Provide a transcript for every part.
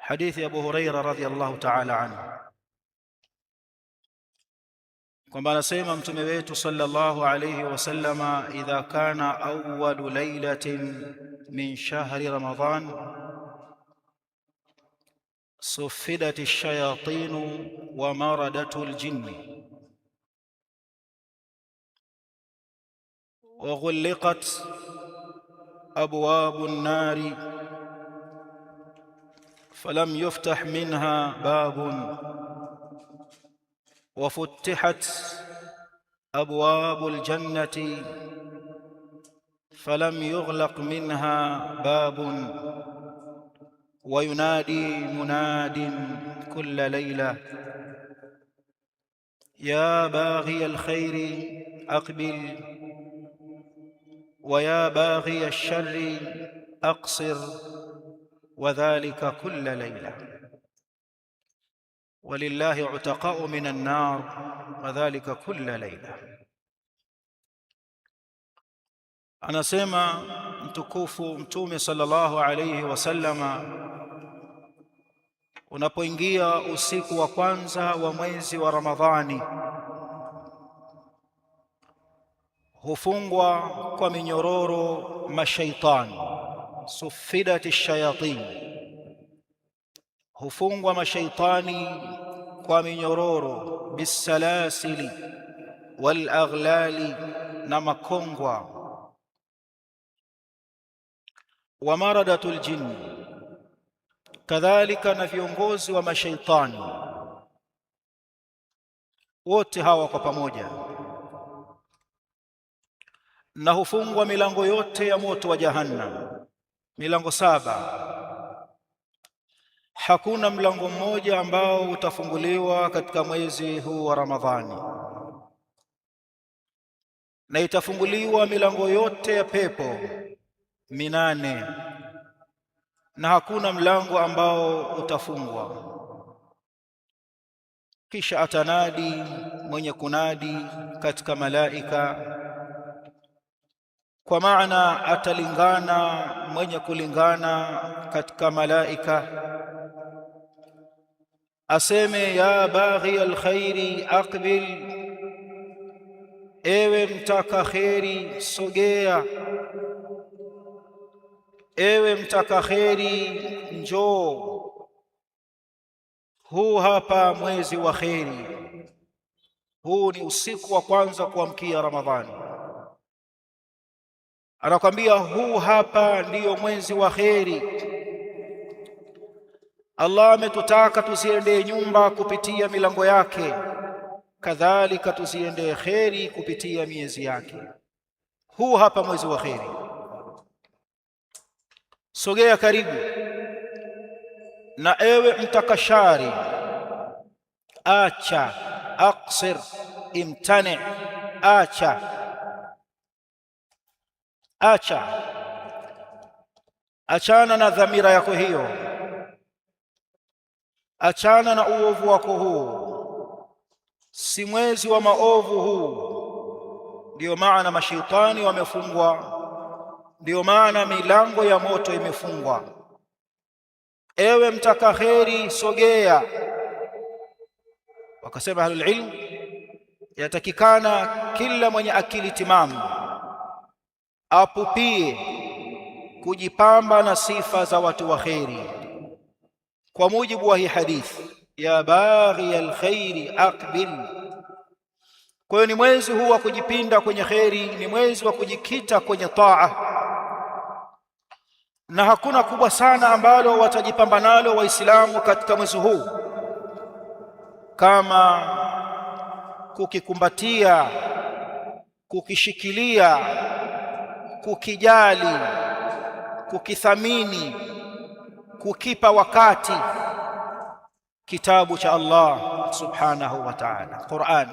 حديث أبو هريرة رضي الله تعالى عنه kwamba anasema mtume wetu sallallahu alayhi wasallama, idha kana awwalu laylatin min shahri ramadan suffidat ash-shayatin wa maradatu al-jinni wa ghulqat abwabu an-nari falam yuftah minha babun وفتحت أبواب الجنة فلم يغلق منها باب وينادي مناد كل ليلة يا باغي الخير أقبل ويا باغي الشر أقصر وذلك كل ليلة ولله عتقاء من النار وذلك كل ليلة. Anasema mtukufu Mtume sallallahu alayhi wasallama, unapoingia usiku wa kwanza wa mwezi wa Ramadhani hufungwa kwa minyororo mashaitani, sufidati shayatin, hufungwa mashaitani kwa minyororo, bisalasili wal aghlali, na makongwa, wa maradatul jinn, kadhalika na viongozi wa mashaitani wote hawa kwa pamoja, na hufungwa milango yote ya moto wa Jahannam, milango 7. Hakuna mlango mmoja ambao utafunguliwa katika mwezi huu wa Ramadhani, na itafunguliwa milango yote ya pepo 8, na hakuna mlango ambao utafungwa. Kisha atanadi mwenye kunadi katika malaika, kwa maana atalingana mwenye kulingana katika malaika, aseme ya baghi alkhairi aqbil, ewe mtaka kheri sogea, ewe mtaka kheri njoo, huu hapa mwezi wa kheri, huu ni usiku wa kwanza kuamkia Ramadhani. Anakwambia huu hapa ndiyo mwezi wa kheri. Allah ametutaka tuziendee nyumba kupitia milango yake, kadhalika tuziendee kheri kupitia miezi yake. Huu hapa mwezi wa kheri, sogea karibu. Na ewe mtakashari, acha, aqsir, imtani, achana na dhamira yako hiyo, achana na uovu wako huu, si mwezi wa maovu huu. Ndiyo maana mashaitani wamefungwa, ndiyo maana milango ya moto imefungwa. Ewe mtaka kheri sogea. Wakasema ahlul ilm, yatakikana kila mwenye akili timamu apupie kujipamba na sifa za watu wa kheri, kwa mujibu wa hii hadithi, ya baghi alkhairi aqbil. Kwa hiyo ni mwezi huu wa kujipinda kwenye kheri, ni mwezi wa kujikita kwenye taa, na hakuna kubwa sana ambalo watajipamba nalo Waislamu katika mwezi huu kama kukikumbatia, kukishikilia, kukijali, kukithamini, kukipa wakati kitabu cha Allah subhanahu wa ta'ala, Qur'an.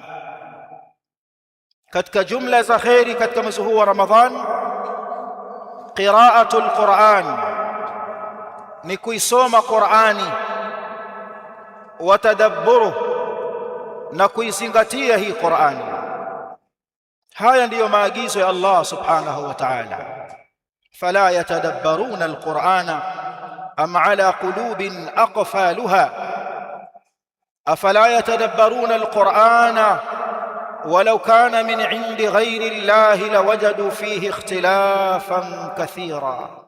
Katika jumla za kheri katika mwezi huu wa Ramadhan, qira'atul Qur'an, ni kuisoma Qur'ani, wa tadabburuh, na kuizingatia hii Qur'ani. Haya ndiyo maagizo ya Allah subhanahu wa ta'ala, fala yatadabbaruna alqur'ana am ala qulubin aqfaluha afala yatadabbaruna alqur'ana walau kana min indi ghayri llahi lawajadu fihi ikhtilafan kathira.